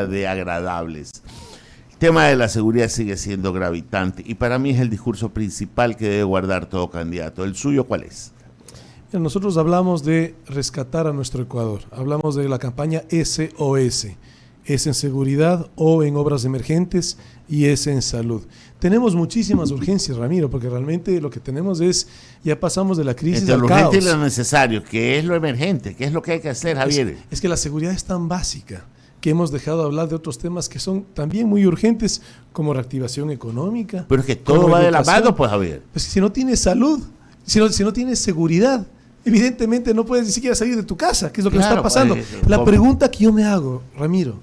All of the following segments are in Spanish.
de agradables. El tema de la seguridad sigue siendo gravitante y para mí es el discurso principal que debe guardar todo candidato. ¿El suyo cuál es? Nosotros hablamos de rescatar a nuestro Ecuador, hablamos de la campaña SOS, S en seguridad, O en obras emergentes y S en salud. Tenemos muchísimas urgencias, Ramiro, porque realmente lo que tenemos es, ya pasamos de la crisis entre al lo caos. urgente y lo necesario, ¿qué es lo emergente? ¿Qué es lo que hay que hacer, Javier? Es que la seguridad es tan básica que hemos dejado de hablar de otros temas que son también muy urgentes, como reactivación económica. Pero es que todo va de la mano, pues, Javier. Pues si no tienes salud, si no tienes seguridad, evidentemente no puedes ni siquiera salir de tu casa, que es lo que nos está pasando. Pues, la pregunta que yo me hago, Ramiro,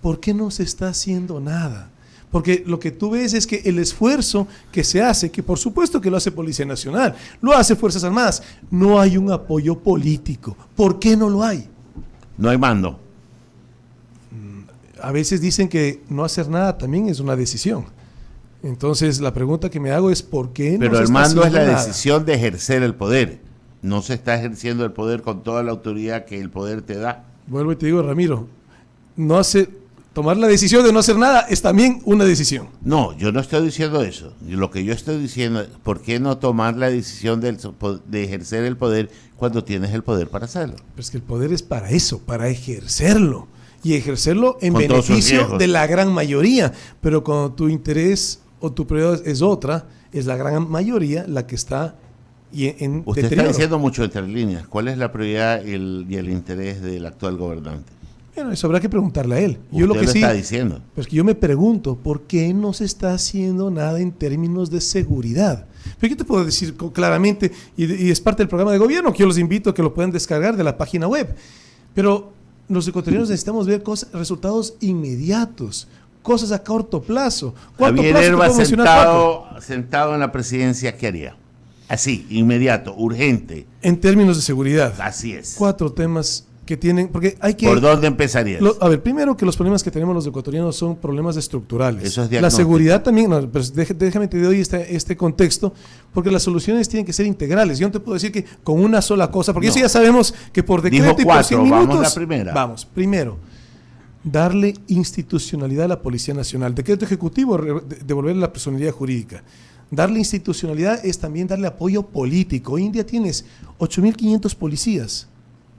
¿por qué no se está haciendo nada? Porque lo que tú ves es que el esfuerzo que se hace, que por supuesto que lo hace Policía Nacional, lo hace Fuerzas Armadas, no hay un apoyo político. ¿Por qué no lo hay? No hay mando. A veces dicen que no hacer nada también es una decisión. Entonces la pregunta que me hago es ¿por qué no se está Pero el mando es la nada? decisión de ejercer el poder. No se está ejerciendo el poder con toda la autoridad que el poder te da. Vuelvo y te digo, Ramiro, tomar la decisión de no hacer nada es también una decisión. No, yo no estoy diciendo eso. Lo que yo estoy diciendo es ¿por qué no tomar la decisión de ejercer el poder cuando tienes el poder para hacerlo? Pero es que el poder es para eso, para ejercerlo. Y ejercerlo en Con beneficio de la gran mayoría. Pero cuando tu interés o tu prioridad es otra, es la gran mayoría la que está en Usted deterioro. está diciendo mucho entre líneas. ¿Cuál es la prioridad y el interés del actual gobernante? Bueno, eso habrá que preguntarle a él. Usted lo está diciendo. Pero es que yo me pregunto, ¿por qué no se está haciendo nada en términos de seguridad? Pero yo te puedo decir claramente, y es parte del programa de gobierno, que yo los invito a que lo puedan descargar de la página web. Pero los ecuatorianos necesitamos ver resultados inmediatos, cosas a corto plazo. Javier Herba sentado en la presidencia, ¿qué haría? Así, inmediato, urgente. En términos de seguridad. Así es. 4 temas que tienen, porque hay que... ¿Por dónde empezarías? A ver, primero que los problemas que tenemos los ecuatorianos son problemas estructurales. Eso es diagnóstico. La seguridad también, no, pero déjame te doy este contexto, porque las soluciones tienen que ser integrales. Yo no te puedo decir que con una sola cosa, porque eso ya sabemos que por decreto Dijo y por 100 minutos... Vamos a la primera. Vamos, primero, darle institucionalidad a la Policía Nacional. Decreto ejecutivo, devolverle la personalidad jurídica. Darle institucionalidad es también darle apoyo político. Hoy en día tienes 8.500 policías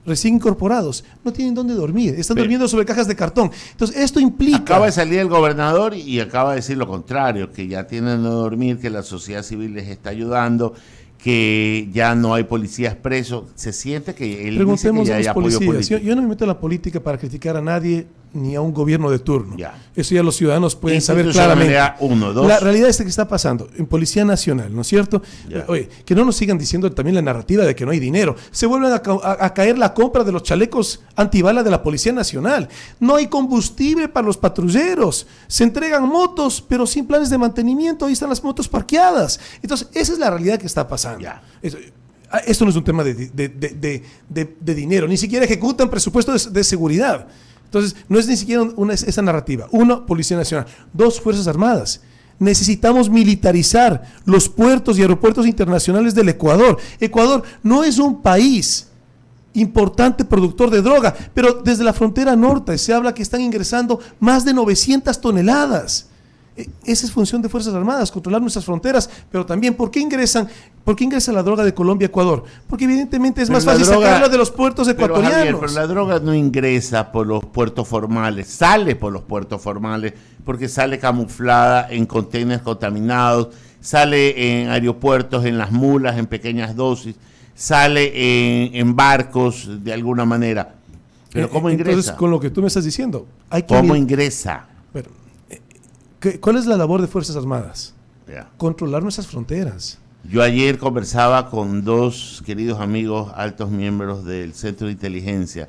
recién incorporados, no tienen dónde dormir, están durmiendo sobre cajas de cartón. Entonces, esto implica... Acaba de salir el gobernador y acaba de decir lo contrario, que ya tienen donde dormir, que la sociedad civil les está ayudando, que ya no hay policías presos. Se siente que él Preguntemos dice que ya a hay los apoyo policías. político. Yo no me meto en la política para criticar a nadie ni a un gobierno de turno. Ya. Eso ya los ciudadanos pueden saber claramente. La realidad es que está pasando en Policía Nacional, ¿no es cierto? Oye, que no nos sigan diciendo también la narrativa de que no hay dinero. Se vuelven a caer la compra de los chalecos antibala de la Policía Nacional. No hay combustible para los patrulleros. Se entregan motos, pero sin planes de mantenimiento. Ahí están las motos parqueadas. Entonces, esa es la realidad que está pasando. Ya. Esto no es un tema de dinero. Ni siquiera ejecutan presupuesto de seguridad. Entonces, no es ni siquiera esa narrativa. 1, Policía Nacional. 2, Fuerzas Armadas. Necesitamos militarizar los puertos y aeropuertos internacionales del Ecuador. Ecuador no es un país importante productor de droga, pero desde la frontera norte se habla que están ingresando más de 900 toneladas. Esa es función de Fuerzas Armadas, controlar nuestras fronteras, pero también, ¿por qué ingresa la droga de Colombia a Ecuador? Porque evidentemente es más fácil sacarla de los puertos ecuatorianos. Javier, pero la droga no ingresa por los puertos formales, sale por los puertos formales, porque sale camuflada en contenedores contaminados, sale en aeropuertos, en las mulas, en pequeñas dosis, sale en barcos de alguna manera. Pero ¿cómo ingresa? Entonces, con lo que tú me estás diciendo, ¿cómo ingresa? Pero, ¿cuál es la labor de Fuerzas Armadas? Yeah. Controlar nuestras fronteras. Yo ayer conversaba con 2 queridos amigos, altos miembros del Centro de Inteligencia.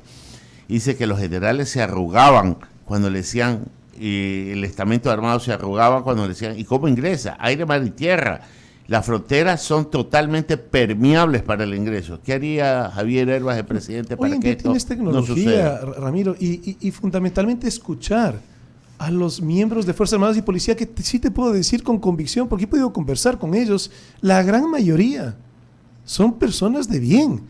Dice que los generales se arrugaban cuando le decían, el estamento armado se arrugaba cuando le decían, ¿y cómo ingresa? Aire, mar y tierra. Las fronteras son totalmente permeables para el ingreso. ¿Qué haría Javier Herba, el presidente, para que esto tienes tecnología, no suceda? Ramiro, y fundamentalmente escuchar a los miembros de Fuerzas Armadas y Policía, que sí te puedo decir con convicción, porque he podido conversar con ellos, la gran mayoría son personas de bien,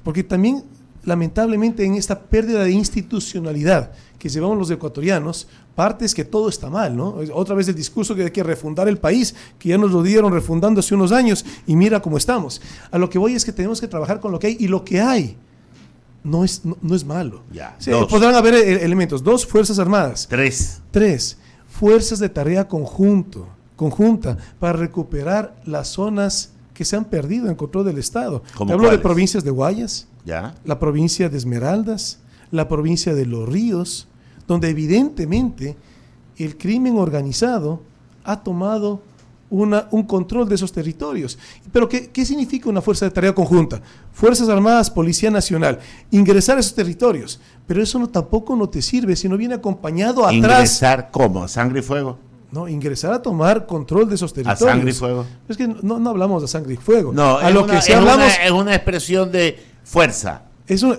porque también lamentablemente en esta pérdida de institucionalidad que llevamos los ecuatorianos, parte es que todo está mal, ¿no? Otra vez el discurso que hay que refundar el país, que ya nos lo dieron refundando hace unos años y mira cómo estamos. A lo que voy es que tenemos que trabajar con lo que hay, y lo que hay no es malo. Ya, Sí, podrán haber elementos. 2, Fuerzas Armadas. 3. 3, fuerzas de tarea conjunta para recuperar las zonas que se han perdido en control del Estado. Te hablo de provincias de Guayas, ¿Ya? la provincia de Esmeraldas, la provincia de Los Ríos, donde evidentemente el crimen organizado ha tomado un control de esos territorios. Pero ¿qué significa una fuerza de tarea conjunta? Fuerzas Armadas, Policía Nacional, ingresar a esos territorios. Pero eso tampoco no te sirve si no viene acompañado atrás. ¿Ingresar cómo? ¿Sangre y fuego? No, ingresar a tomar control de esos territorios. ¿A sangre y fuego? Es que no hablamos de sangre y fuego. No, es una expresión de fuerza. Eso,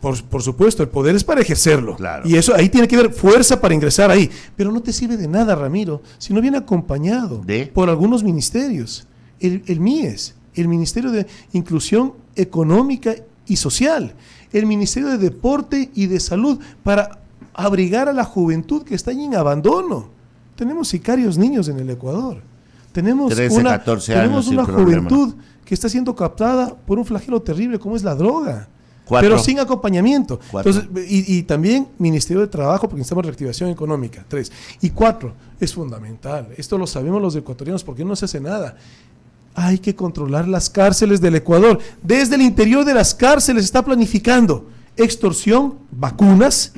por supuesto, el poder es para ejercerlo. Claro. Y eso ahí tiene que haber fuerza para ingresar ahí. Pero no te sirve de nada, Ramiro, si no viene acompañado por algunos ministerios. El MIES, el Ministerio de Inclusión Económica y Social, el Ministerio de Deporte y de Salud, para abrigar a la juventud que está ahí en abandono. Tenemos sicarios niños en el Ecuador. Tenemos 13, 14 años una juventud que está siendo captada por un flagelo terrible como es la droga. 4. Pero sin acompañamiento. 4. Entonces, y también Ministerio de Trabajo, porque necesitamos reactivación económica. 3. Y 4, es fundamental. Esto lo sabemos los ecuatorianos, porque no se hace nada. Hay que controlar las cárceles del Ecuador. Desde el interior de las cárceles se está planificando extorsión, vacunas,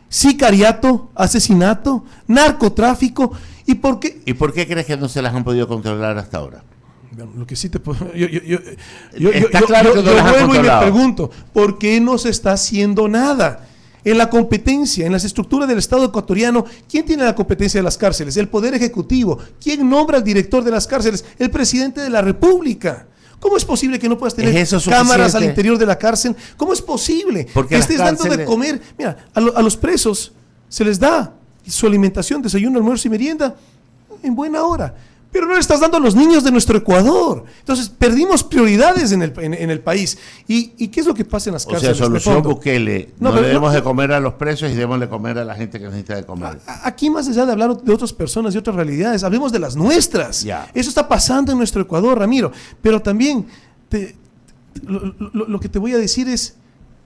sicariato, asesinato, narcotráfico. ¿Y por qué? ¿Y por qué crees que no se las han podido controlar hasta ahora? Bueno, lo que sí te puedo... Yo vuelvo y me pregunto, ¿por qué no se está haciendo nada? En la competencia, en las estructuras del Estado ecuatoriano, ¿quién tiene la competencia de las cárceles? El Poder Ejecutivo. ¿Quién nombra al director de las cárceles? El Presidente de la República. ¿Cómo es posible que no puedas tener cámaras al interior de la cárcel? ¿Cómo es posible que estés dando de comer? Mira, a los presos se les da su alimentación, desayuno, almuerzo y merienda en buena hora. Pero no le estás dando a los niños de nuestro Ecuador. Entonces, perdimos prioridades en el país. ¿Y qué es lo que pasa en las cárceles? O sea, solución Bukele. No le demos de comer a los presos y debemos de comer a la gente que necesita de comer. Aquí, más allá de hablar de otras personas y otras realidades, hablemos de las nuestras. Ya. Eso está pasando en nuestro Ecuador, Ramiro. Pero también, lo que te voy a decir es,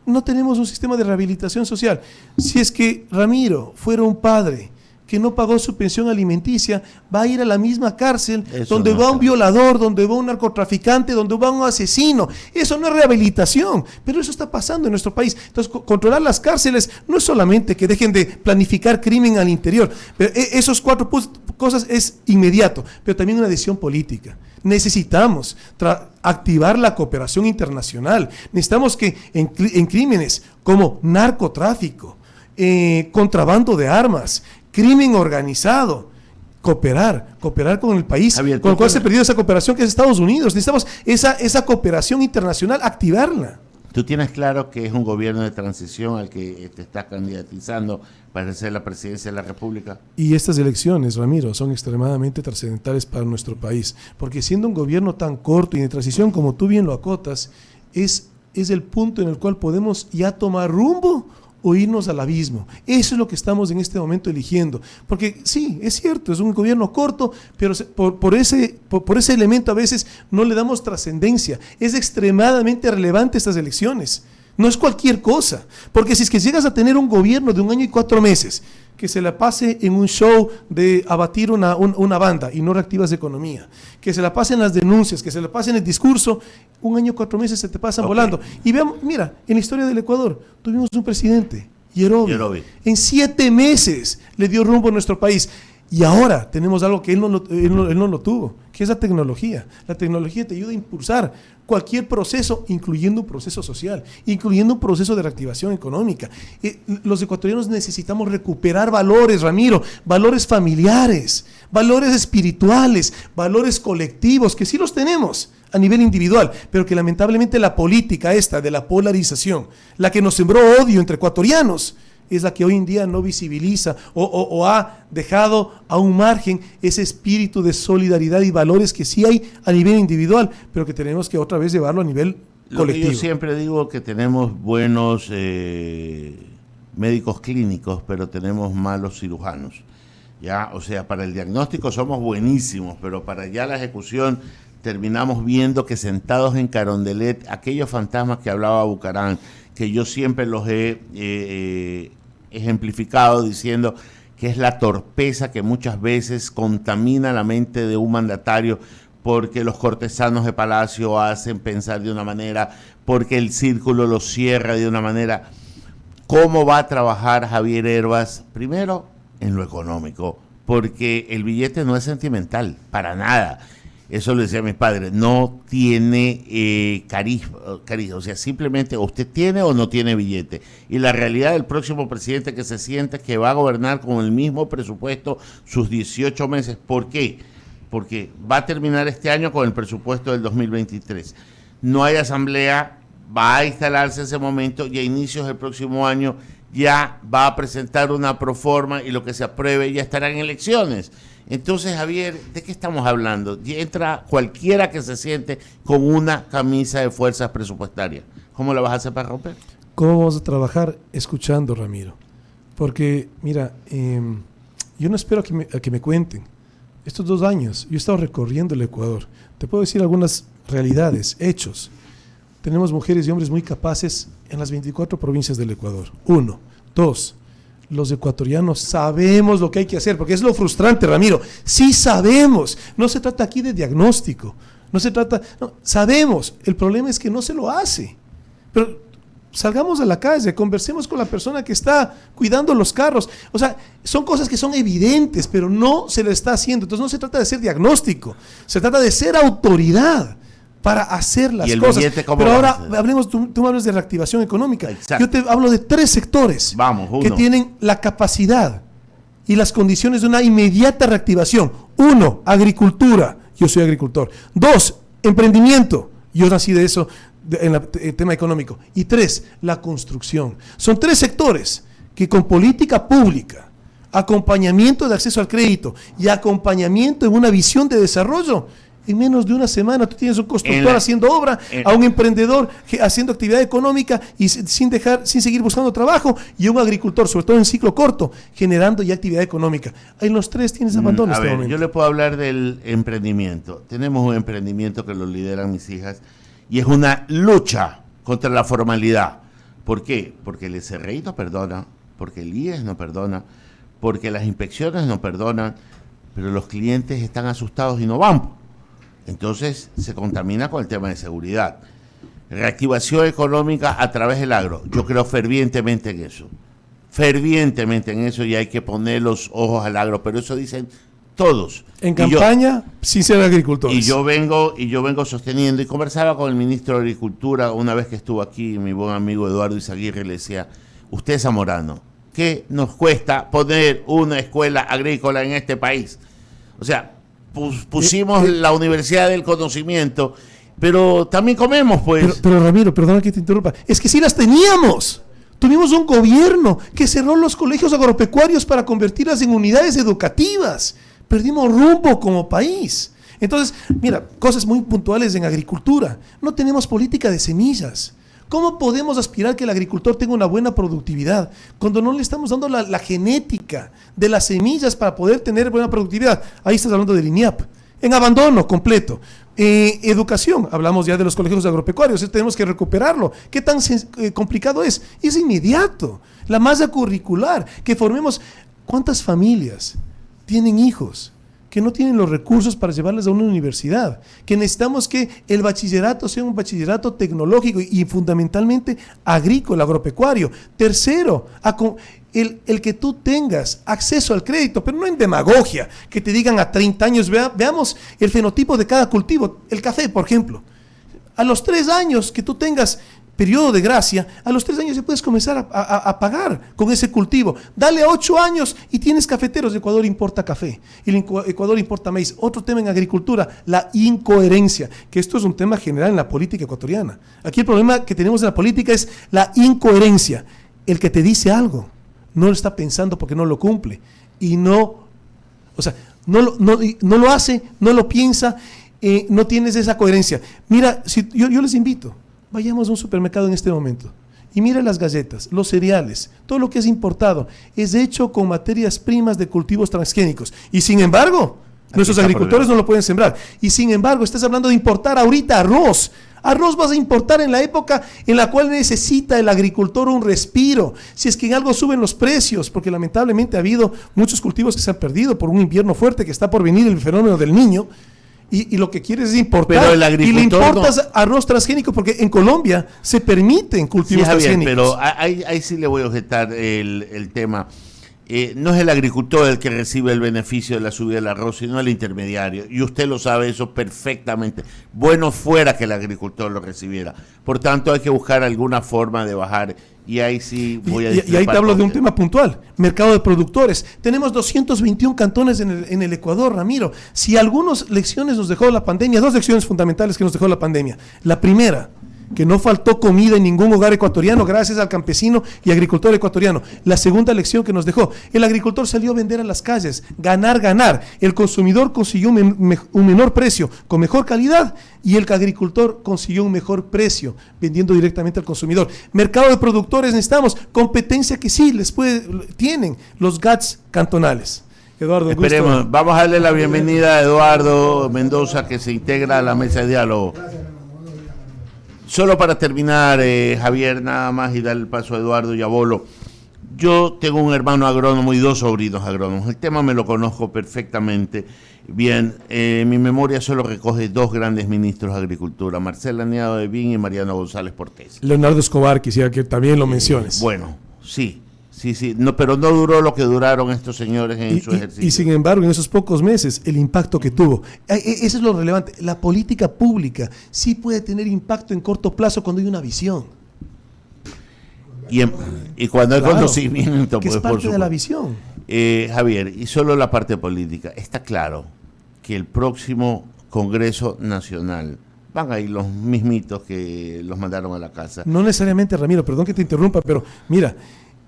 no tenemos un sistema de rehabilitación social. Si es que Ramiro fuera un padre que no pagó su pensión alimenticia, va a ir a la misma cárcel donde va un violador, donde va un narcotraficante, donde va un asesino. Eso no es rehabilitación, pero eso está pasando en nuestro país. Entonces, controlar las cárceles no es solamente que dejen de planificar crimen al interior, pero esos 4 cosas es inmediato, pero también una decisión política. Necesitamos activar la cooperación internacional. Necesitamos que en crímenes como narcotráfico, contrabando de armas, crimen organizado, cooperar con el país, Javier, con el cual se ha perdido esa cooperación que es Estados Unidos. Necesitamos esa cooperación internacional, activarla. ¿Tú tienes claro que es un gobierno de transición al que te estás candidatizando para ser la presidencia de la República? Y estas elecciones, Ramiro, son extremadamente trascendentales para nuestro país, porque siendo un gobierno tan corto y de transición como tú bien lo acotas, es el punto en el cual podemos ya tomar rumbo o irnos al abismo. Eso es lo que estamos en este momento eligiendo. Porque sí, es cierto, es un gobierno corto, pero por ese elemento a veces no le damos trascendencia. Es extremadamente relevante estas elecciones. No es cualquier cosa. Porque si es que llegas a tener un gobierno de 1 año y 4 meses, que se la pase en un show de abatir una banda y no reactivas economía, que se la pase en las denuncias, que se la pase en el discurso, 1 año y 4 meses se te pasan volando. Y veamos, mira, en la historia del Ecuador tuvimos un presidente, Yerovi. En 7 meses le dio rumbo a nuestro país. Y ahora tenemos algo que él no lo tuvo, que es la tecnología. La tecnología te ayuda a impulsar cualquier proceso, incluyendo un proceso social, incluyendo un proceso de reactivación económica. Los ecuatorianos necesitamos recuperar valores, Ramiro, valores familiares, valores espirituales, valores colectivos, que sí los tenemos a nivel individual, pero que lamentablemente la política esta de la polarización, la que nos sembró odio entre ecuatorianos, es la que hoy en día no visibiliza o ha dejado a un margen ese espíritu de solidaridad y valores que sí hay a nivel individual, pero que tenemos que otra vez llevarlo a nivel colectivo. Yo siempre digo que tenemos buenos médicos clínicos, pero tenemos malos cirujanos. ¿Ya? O sea, para el diagnóstico somos buenísimos, pero para ya la ejecución terminamos viendo que sentados en Carondelet, aquellos fantasmas que hablaba Bucarán, que yo siempre los he ejemplificado diciendo que es la torpeza que muchas veces contamina la mente de un mandatario, porque los cortesanos de Palacio hacen pensar de una manera, porque el círculo lo cierra de una manera. ¿Cómo va a trabajar Javier Hervas? Primero, en lo económico, porque el billete no es sentimental, para nada. Eso lo decía mis padres, no tiene carisma, o sea, simplemente usted tiene o no tiene billete. Y la realidad del próximo presidente que se siente que va a gobernar con el mismo presupuesto sus 18 meses. ¿Por qué? Porque va a terminar este año con el presupuesto del 2023. No hay asamblea, va a instalarse ese momento y a inicios del próximo año ya va a presentar una proforma y lo que se apruebe ya estará en elecciones. Entonces, Javier, ¿de qué estamos hablando? Y entra cualquiera que se siente con una camisa de fuerzas presupuestarias. ¿Cómo la vas a hacer para romper? ¿Cómo vamos a trabajar? Escuchando, Ramiro. Porque, mira, yo no espero a que me cuenten. Estos 2 años, yo he estado recorriendo el Ecuador. Te puedo decir algunas realidades, hechos. Tenemos mujeres y hombres muy capaces en las 24 provincias del Ecuador. 1. 2. Los ecuatorianos sabemos lo que hay que hacer, porque es lo frustrante, Ramiro. Sí sabemos. No se trata aquí de diagnóstico. No, sabemos. El problema es que no se lo hace. Pero salgamos a la calle, conversemos con la persona que está cuidando los carros. O sea, son cosas que son evidentes, pero no se le está haciendo. Entonces no se trata de ser diagnóstico. Se trata de ser autoridad para hacer las cosas. Pero ahora hablemos, tú me hablas de reactivación económica. Exacto. Yo te hablo de 3 sectores que tienen la capacidad y las condiciones de una inmediata reactivación. 1, agricultura. Yo soy agricultor. 2, emprendimiento. Yo nací de eso en el tema económico. Y 3, la construcción. Son 3 sectores que con política pública, acompañamiento de acceso al crédito y acompañamiento en una visión de desarrollo, en menos de una semana tú tienes un constructor haciendo obra, a un emprendedor haciendo actividad económica y sin seguir buscando trabajo, y un agricultor, sobre todo en ciclo corto, generando ya actividad económica. En los 3 tienes abandono en este momento. Yo le puedo hablar del emprendimiento. Tenemos un emprendimiento que lo lideran mis hijas y es una lucha contra la formalidad. ¿Por qué? Porque el SRI no perdona, porque el IES no perdona, porque las inspecciones no perdonan, pero los clientes están asustados y no van. Entonces se contamina con el tema de seguridad. Reactivación económica a través del agro. Yo creo fervientemente en eso, y hay que poner los ojos al agro, pero eso dicen todos. En campaña, sin ser agricultores. Y yo vengo sosteniendo, y conversaba con el ministro de Agricultura una vez que estuvo aquí, mi buen amigo Eduardo Izaguirre, le decía, usted Zamorano, ¿qué nos cuesta poner una escuela agrícola en este país? O sea, pusimos la Universidad del Conocimiento, pero también comemos, pues. Pero Ramiro, perdona que te interrumpa, es que sí las teníamos. Tuvimos un gobierno que cerró los colegios agropecuarios para convertirlas en unidades educativas. Perdimos rumbo como país. Entonces, mira, cosas muy puntuales en agricultura. No tenemos política de semillas. ¿Cómo podemos aspirar que el agricultor tenga una buena productividad cuando no le estamos dando la genética de las semillas para poder tener buena productividad? Ahí estás hablando del INIAP. En abandono completo. Educación, hablamos ya de los colegios agropecuarios, tenemos que recuperarlo. ¿Qué tan complicado es? Es inmediato. La malla curricular, que formemos. ¿Cuántas familias tienen hijos que no tienen los recursos para llevarles a una universidad? Que necesitamos que el bachillerato sea un bachillerato tecnológico y fundamentalmente agrícola, agropecuario. Tercero, el que tú tengas acceso al crédito, pero no en demagogia, que te digan a 30 años, veamos el fenotipo de cada cultivo. El café, por ejemplo. A los 3 años que tú tengas periodo de gracia, a los 3 años ya puedes comenzar a pagar con ese cultivo. Dale 8 años y tienes cafeteros. Ecuador importa café, y Ecuador importa maíz. Otro tema en agricultura, la incoherencia, que esto es un tema general en la política ecuatoriana. Aquí el problema que tenemos en la política es la incoherencia. El que te dice algo no lo está pensando porque no lo cumple, y no lo hace, no lo piensa, no tienes esa coherencia. Mira, yo les invito, Vayamos a un supermercado en este momento y mire las galletas, los cereales, todo lo que es importado, es hecho con materias primas de cultivos transgénicos. Y sin embargo, nuestros agricultores no lo pueden sembrar. Y sin embargo, estás hablando de importar ahorita arroz. Arroz vas a importar en la época en la cual necesita el agricultor un respiro. Si es que en algo suben los precios, porque lamentablemente ha habido muchos cultivos que se han perdido por un invierno fuerte que está por venir, el fenómeno del Niño. Y lo que quieres es importar. Pero el agricultor y le importas arroz transgénico, porque en Colombia se permiten cultivos transgénicos. Pero ahí sí le voy a objetar el tema. No es el agricultor el que recibe el beneficio de la subida del arroz, sino el intermediario. Y usted lo sabe eso perfectamente. Bueno fuera que el agricultor lo recibiera. Por tanto, hay que buscar alguna forma de bajar. Y ahí sí voy a y ahí te hablo de un tema puntual. Mercado de productores. Tenemos 221 cantones en el Ecuador, Ramiro. Si algunas lecciones nos dejó la pandemia, 2 lecciones fundamentales que nos dejó la pandemia. La primera, que no faltó comida en ningún hogar ecuatoriano gracias al campesino y agricultor ecuatoriano. La segunda lección que nos dejó, el agricultor salió a vender a las calles, ganar. El consumidor consiguió un menor precio con mejor calidad y el agricultor consiguió un mejor precio vendiendo directamente al consumidor. Mercado de productores necesitamos, competencia que sí tienen los GATS cantonales. Eduardo, esperemos, gusto. Vamos a darle la bienvenida a Eduardo Mendoza, que se integra a la mesa de diálogo. Solo para terminar, Javier, nada más, y dar el paso a Eduardo y a Bolo. Yo tengo un hermano agrónomo y 2 sobrinos agrónomos. El tema me lo conozco perfectamente bien. Mi memoria solo recoge 2 grandes ministros de Agricultura, Marcela Niado de Bin y Mariano González Portés. Leonardo Escobar, quisiera que también lo menciones. Bueno, sí. No, pero no duró lo que duraron estos señores en su ejercicio. Y sin embargo, en esos pocos meses, el impacto que tuvo. Eso es lo relevante. La política pública sí puede tener impacto en corto plazo cuando hay una visión. Y cuando hay conocimiento, que pues, es parte de la visión. Javier, y solo la parte política. Está claro que el próximo Congreso Nacional van a ir los mismitos que los mandaron a la casa. No necesariamente, Ramiro, perdón que te interrumpa, pero mira,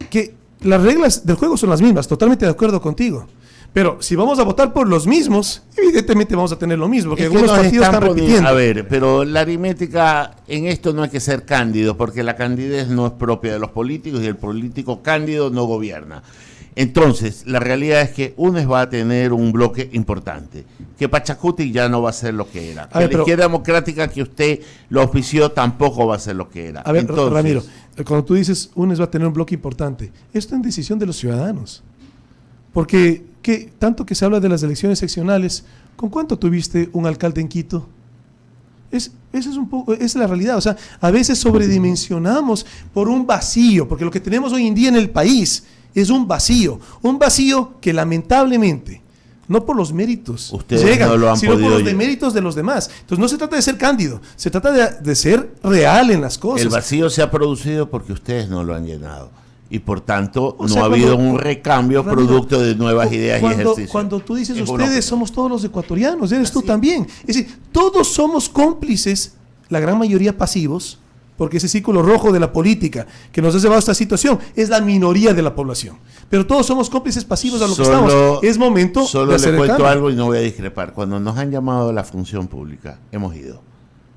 que las reglas del juego son las mismas, totalmente de acuerdo contigo. Pero si vamos a votar por los mismos, evidentemente vamos a tener lo mismo, porque algunos partidos están repitiendo. A ver, pero la aritmética en esto no hay que ser cándido, porque la candidez no es propia de los políticos y el político cándido no gobierna. Entonces, la realidad es que UNES va a tener un bloque importante, que Pachacuti ya no va a ser lo que era, que la izquierda democrática que usted lo auspició tampoco va a ser lo que era. A ver, entonces, Ramiro, cuando tú dices UNES va a tener un bloque importante, esto es decisión de los ciudadanos, porque tanto que se habla de las elecciones seccionales, ¿con cuánto tuviste un alcalde en Quito? Esa es la realidad. O sea, a veces sobredimensionamos por un vacío, porque lo que tenemos hoy en día en el país es un vacío que lamentablemente, no por los méritos ustedes llegan, no lo han sino podido por los deméritos de los demás. Entonces no se trata de ser cándido, se trata de ser real en las cosas. El vacío se ha producido porque ustedes no lo han llenado. Y por tanto, no ha habido un recambio producto de nuevas ideas y ejercicios. Cuando tú dices ustedes, somos todos los ecuatorianos, eres tú también. Es decir, todos somos cómplices, la gran mayoría pasivos, porque ese círculo rojo de la política que nos ha llevado a esta situación es la minoría de la población. Pero todos somos cómplices pasivos a lo que estamos. Es momento de hacer le cuento algo y no voy a discrepar. Cuando nos han llamado a la función pública, hemos ido.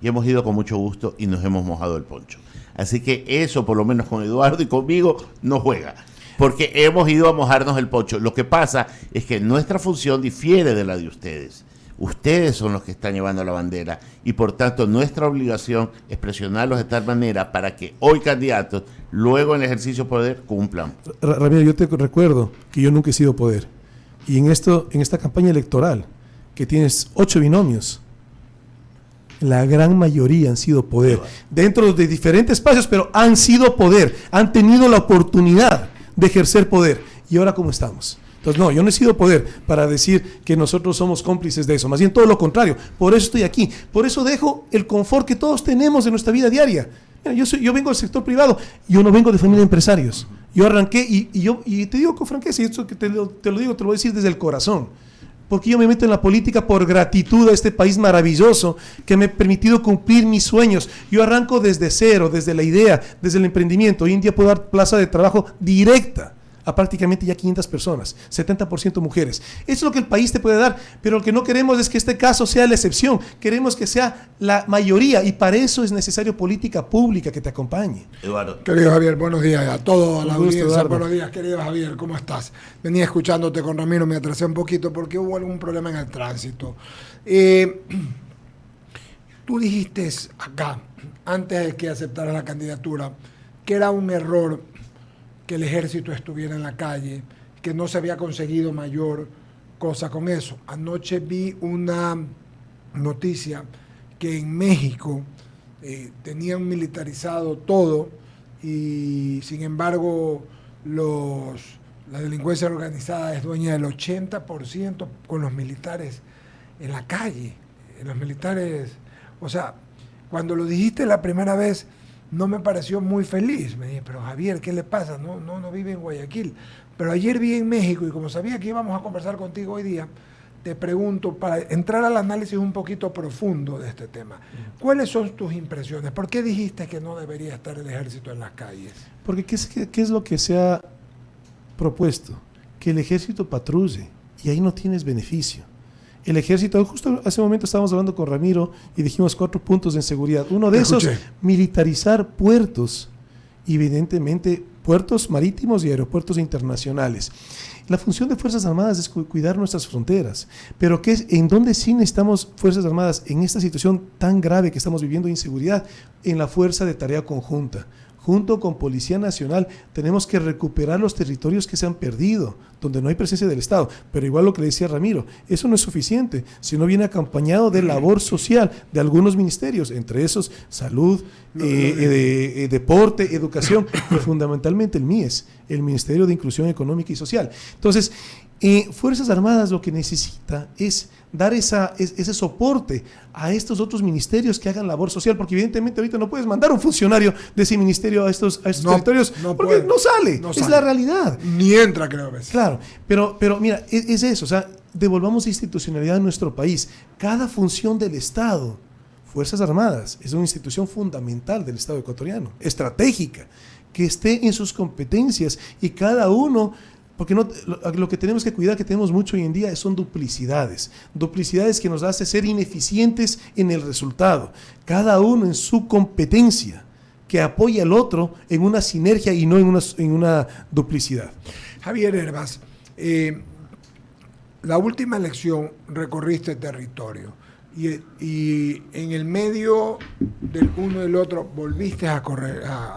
Y hemos ido con mucho gusto y nos hemos mojado el poncho. Así que eso, por lo menos con Eduardo y conmigo, no juega. Porque hemos ido a mojarnos el poncho. Lo que pasa es que nuestra función difiere de la de ustedes. Ustedes son los que están llevando la bandera y por tanto nuestra obligación es presionarlos de tal manera para que hoy candidatos, luego en el ejercicio de poder, cumplan. Ramiro, yo te recuerdo que yo nunca he sido poder. Y en esta campaña electoral, que tienes 8 binomios, la gran mayoría han sido poder. Dentro de diferentes espacios, pero han sido poder. Han tenido la oportunidad de ejercer poder. ¿Y ahora cómo estamos? Entonces, no, yo no he sido poder para decir que nosotros somos cómplices de eso, más bien todo lo contrario. Por eso estoy aquí, por eso dejo el confort que todos tenemos en nuestra vida diaria. Mira, yo vengo del sector privado, yo no vengo de familia de empresarios. Yo arranqué y te digo con franqueza, y esto que te lo digo, te lo voy a decir desde el corazón, porque yo me meto en la política por gratitud a este país maravilloso que me ha permitido cumplir mis sueños. Yo arranco desde cero, desde la idea, desde el emprendimiento. Hoy en día puedo dar plaza de trabajo directa a prácticamente ya 500 personas, 70% mujeres. Eso es lo que el país te puede dar, pero lo que no queremos es que este caso sea la excepción, queremos que sea la mayoría y para eso es necesario política pública que te acompañe. Eduardo. Querido Javier, buenos días a toda la audiencia. Eduardo. Buenos días, querido Javier, ¿cómo estás? Venía escuchándote con Ramiro, me atrasé un poquito porque hubo algún problema en el tránsito. Tú dijiste acá, antes de que aceptara la candidatura, que era un error que el ejército estuviera en la calle, que no se había conseguido mayor cosa con eso. Anoche vi una noticia que en México tenían militarizado todo y sin embargo la delincuencia organizada es dueña del 80% con los militares en la calle. Los militares, o sea, cuando lo dijiste la primera vez, no me pareció muy feliz. Me dije, pero Javier, ¿qué le pasa? No vive en Guayaquil. Pero ayer vi en México y como sabía que íbamos a conversar contigo hoy día, te pregunto, para entrar al análisis un poquito profundo de este tema, ¿cuáles son tus impresiones? ¿Por qué dijiste que no debería estar el ejército en las calles? Porque ¿qué es lo que se ha propuesto? Que el ejército patrulle y ahí no tienes beneficio. El ejército, justo hace un momento estábamos hablando con Ramiro y dijimos 4 puntos de inseguridad. Uno de esos, militarizar puertos, evidentemente puertos marítimos y aeropuertos internacionales. La función de Fuerzas Armadas es cuidar nuestras fronteras, pero ¿en dónde sí necesitamos Fuerzas Armadas? En esta situación tan grave que estamos viviendo de inseguridad, en la fuerza de tarea conjunta. Junto con Policía Nacional tenemos que recuperar los territorios que se han perdido, donde no hay presencia del Estado. Pero igual lo que le decía Ramiro, eso no es suficiente, sino viene acompañado de labor social de algunos ministerios, entre esos salud, deporte, educación y fundamentalmente el MIES, el Ministerio de Inclusión Económica y Social. Entonces, Fuerzas Armadas lo que necesita es dar ese soporte a estos otros ministerios que hagan labor social, porque evidentemente ahorita no puedes mandar un funcionario de ese ministerio a estos territorios, porque no sale, es la realidad. Ni entra, creo a veces. Claro, pero mira, es eso, o sea, devolvamos institucionalidad a nuestro país. Cada función del Estado, Fuerzas Armadas, es una institución fundamental del Estado ecuatoriano, estratégica, que esté en sus competencias y cada uno. Porque lo que tenemos que cuidar, que tenemos mucho hoy en día, son duplicidades que nos hacen ser ineficientes en el resultado. Cada uno en su competencia, que apoya al otro en una sinergia y no en una duplicidad. Javier Hervas, la última elección recorriste territorio y en el medio del uno y del otro volviste a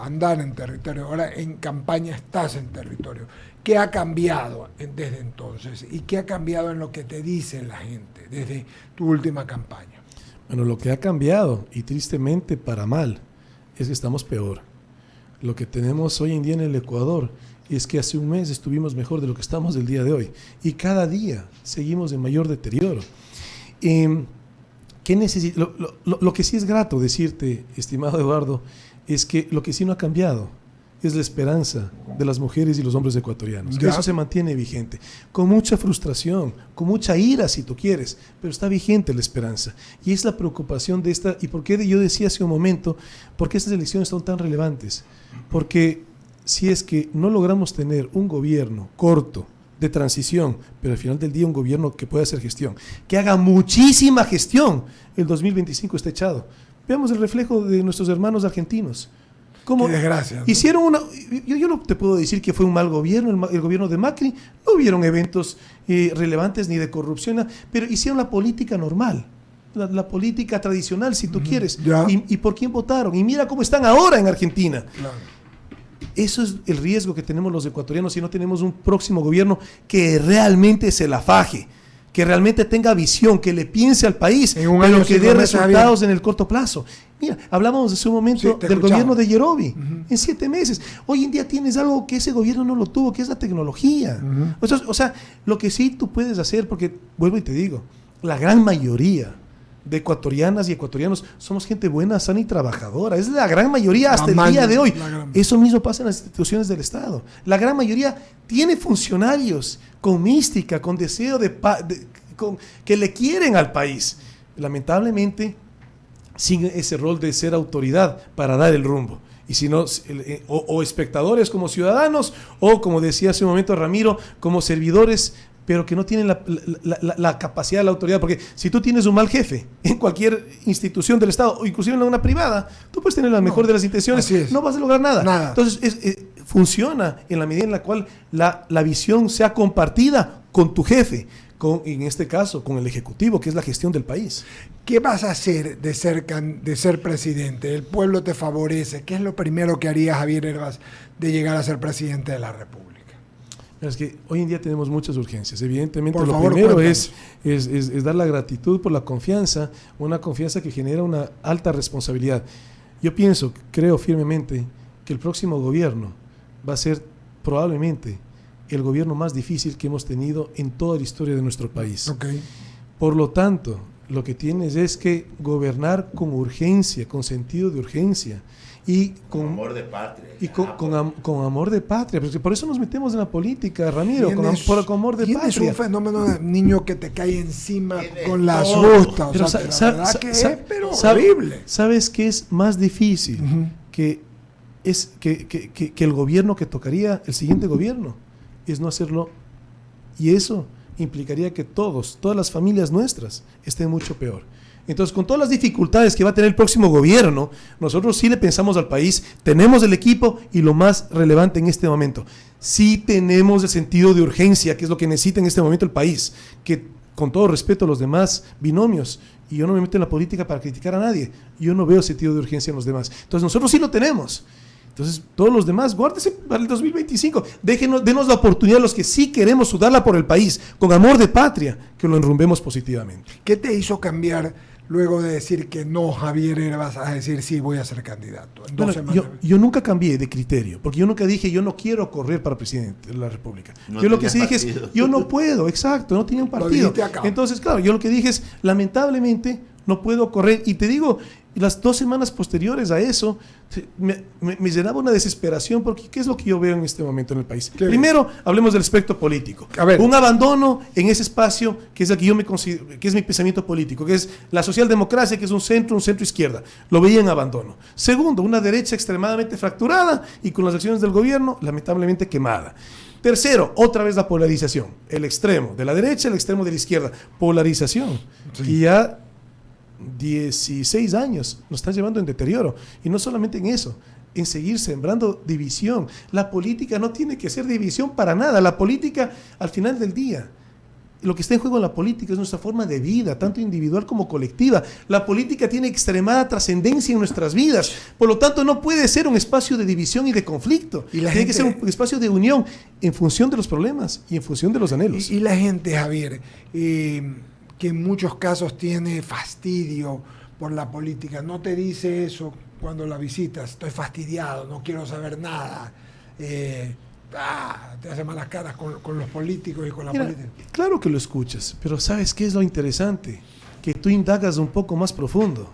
andar en territorio. Ahora en campaña estás en territorio. ¿Qué ha cambiado desde entonces? ¿Y qué ha cambiado en lo que te dice la gente desde tu última campaña? Bueno, lo que ha cambiado, y tristemente para mal, es que estamos peor. Lo que tenemos hoy en día en el Ecuador es que hace un mes estuvimos mejor de lo que estamos el día de hoy. Y cada día seguimos en mayor deterioro. Lo que sí es grato decirte, estimado Eduardo, es que lo que sí no ha cambiado es la esperanza de las mujeres y los hombres ecuatorianos. Eso se mantiene vigente, con mucha frustración, con mucha ira si tú quieres, pero está vigente la esperanza. Y es la preocupación de esta, y por qué yo decía hace un momento, por qué estas elecciones son tan relevantes. Porque si es que no logramos tener un gobierno corto, de transición, pero al final del día un gobierno que pueda hacer gestión, que haga muchísima gestión, el 2025 está echado. Veamos el reflejo de nuestros hermanos argentinos. Qué desgracia, ¿no? Hicieron yo no te puedo decir que fue un mal gobierno, el gobierno de Macri, no hubieron eventos relevantes ni de corrupción, pero hicieron la política normal, la política tradicional, si tú quieres. ¿Y por quién votaron? Y mira cómo están ahora en Argentina. Claro. Eso es el riesgo que tenemos los ecuatorianos si no tenemos un próximo gobierno que realmente se la faje, que realmente tenga visión, que le piense al país, pero que dé resultados en el corto plazo. Mira, hablábamos hace un momento del gobierno de Yerovi, en 7 meses. Hoy en día tienes algo que ese gobierno no lo tuvo, que es la tecnología. O sea, lo que sí tú puedes hacer, porque vuelvo y te digo, la gran mayoría de ecuatorianas y ecuatorianos somos gente buena, sana y trabajadora. Es la gran mayoría hasta el día de hoy. Eso mismo pasa en las instituciones del Estado. La gran mayoría tiene funcionarios con mística, con deseo que le quieren al país. Lamentablemente, sigue ese rol de ser autoridad para dar el rumbo. Y si no, o espectadores como ciudadanos, o como decía hace un momento Ramiro, como servidores, pero que no tienen la capacidad de la autoridad. Porque si tú tienes un mal jefe en cualquier institución del Estado, o inclusive en una privada, tú puedes tener la mejor de las intenciones, no vas a lograr nada. Entonces, funciona en la medida en la cual la visión sea compartida con tu jefe, en este caso, con el Ejecutivo, que es la gestión del país. ¿Qué vas a hacer de ser presidente? ¿El pueblo te favorece? ¿Qué es lo primero que haría Javier Hervás de llegar a ser presidente de la República? Es que hoy en día tenemos muchas urgencias. Evidentemente, Por lo favor, primero cuéntanos. es dar la gratitud por la confianza, una confianza que genera una alta responsabilidad. Yo creo firmemente que el próximo gobierno va a ser probablemente el gobierno más difícil que hemos tenido en toda la historia de nuestro país. Okay. Por lo tanto, lo que tienes es que gobernar con urgencia, con sentido de urgencia, y con amor de patria. Y con amor de patria, porque por eso nos metemos en la política, Ramiro, con amor de patria. Tienes un fenómeno de niño que te cae encima con las todo. justas, Pero la verdad que es horrible. ¿Sabes qué es más difícil? Que el gobierno que tocaría, el siguiente gobierno, es no hacerlo, y eso implicaría que todas las familias nuestras estén mucho peor. Entonces, con todas las dificultades que va a tener el próximo gobierno, nosotros sí le pensamos al país, tenemos el equipo y lo más relevante en este momento, sí tenemos el sentido de urgencia, que es lo que necesita en este momento el país, que con todo respeto a los demás binomios, y yo no me meto en la política para criticar a nadie, yo no veo sentido de urgencia en los demás. Entonces, nosotros sí lo tenemos. Entonces, todos los demás, guárdense para el 2025. Denos la oportunidad a los que sí queremos sudarla por el país, con amor de patria, que lo enrumbemos positivamente. ¿Qué te hizo cambiar luego de decir que no, Javier Hervás, a decir sí, voy a ser candidato? Yo nunca cambié de criterio, porque yo nunca dije yo no quiero correr para presidente de la República. Yo lo que sí dije es, yo no puedo, exacto, no tenía un partido. Entonces, claro, yo lo que dije es, lamentablemente, no puedo correr. Y te digo, las 2 semanas posteriores a eso, me llenaba una desesperación, porque ¿qué es lo que yo veo en este momento en el país? Primero, hablemos del aspecto político. Un abandono en ese espacio que es el que yo me considero, que es mi pensamiento político, que es la socialdemocracia, que es un centro izquierda. Lo veía en abandono. Segundo, una derecha extremadamente fracturada y con las acciones del gobierno lamentablemente quemada. Tercero, otra vez la polarización. El extremo de la derecha, el extremo de la izquierda. Polarización. Sí. Y ya 16 años nos están llevando en deterioro. Y no solamente en eso, en seguir sembrando división. La política no tiene que ser división para nada. La política, al final del día, lo que está en juego en la política es nuestra forma de vida, tanto individual como colectiva. La política tiene extremada trascendencia en nuestras vidas. Por lo tanto, no puede ser un espacio de división y de conflicto. Tiene que ser un espacio de unión en función de los problemas y en función de los anhelos. Y la gente, Javier, que en muchos casos tiene fastidio por la política, ¿no te dice eso cuando la visitas? Estoy fastidiado, no quiero saber nada. Te hace malas caras con los políticos y con la política. Claro que lo escuchas, pero ¿sabes qué es lo interesante? Que tú indagas un poco más profundo.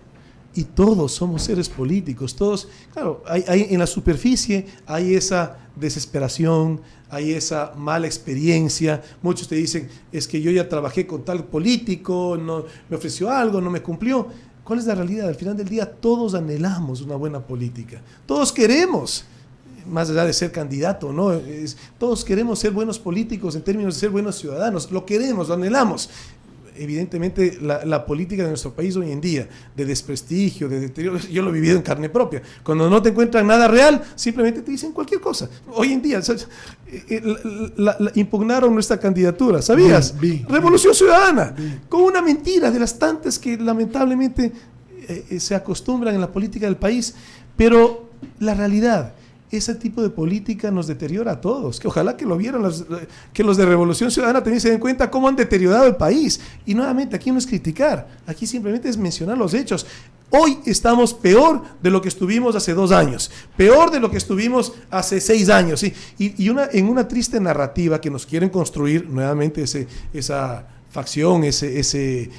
Y todos somos seres políticos, todos, claro, hay en la superficie hay esa desesperación, hay esa mala experiencia. Muchos te dicen, es que yo ya trabajé con tal político, no me ofreció algo, no me cumplió. ¿Cuál es la realidad? Al final del día todos anhelamos una buena política, todos queremos, más allá de ser candidato, ¿no? Todos queremos ser buenos políticos en términos de ser buenos ciudadanos, lo queremos, lo anhelamos. Evidentemente la política de nuestro país hoy en día, de desprestigio, de deterioro, yo lo he vivido en carne propia. Cuando no te encuentran nada real, simplemente te dicen cualquier cosa. Hoy en día impugnaron nuestra candidatura, ¿sabías? Revolución Ciudadana, con una mentira de las tantas que lamentablemente se acostumbran en la política del país, pero la realidad, ese tipo de política nos deteriora a todos. Que ojalá que lo vieran, que los de Revolución Ciudadana también se den cuenta cómo han deteriorado el país. Y nuevamente, aquí no es criticar, aquí simplemente es mencionar los hechos. Hoy estamos peor de lo que estuvimos hace 2 años, peor de lo que estuvimos hace 6 años. ¿Sí? Y en una triste narrativa que nos quieren construir nuevamente esa facción, ese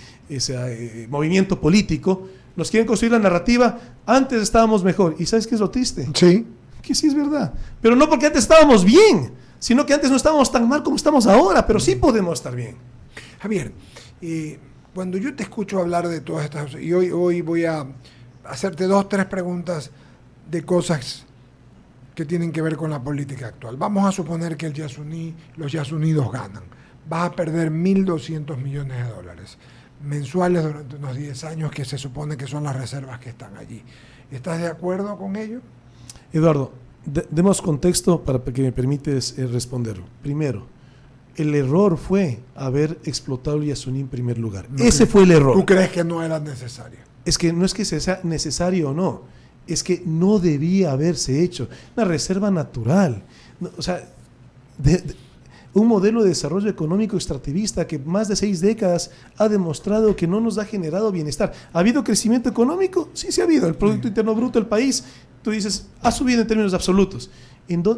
movimiento político, nos quieren construir la narrativa, antes estábamos mejor. ¿Y sabes qué es lo triste? Sí. Que sí es verdad, pero no porque antes estábamos bien, sino que antes no estábamos tan mal como estamos ahora, pero sí podemos estar bien. Javier, cuando yo te escucho hablar de todas estas cosas, y hoy voy a hacerte 2, 3 preguntas de cosas que tienen que ver con la política actual. Vamos a suponer que los Yasunidos ganan. Vas a perder 1.200 millones de dólares mensuales durante unos 10 años, que se supone que son las reservas que están allí. ¿Estás de acuerdo con ello? Eduardo, demos contexto para que me permites responderlo. Primero, el error fue haber explotado el Yasuní en primer lugar. Ese fue el error. ¿Tú crees que no era necesario? Es que no es que sea necesario o no, es que no debía haberse hecho. Una reserva natural. O sea, un modelo de desarrollo económico extractivista que más de 6 décadas ha demostrado que no nos ha generado bienestar. ¿Ha habido crecimiento económico? Sí, sí ha habido. El Producto Interno Bruto del país, tú dices, ha subido en términos absolutos.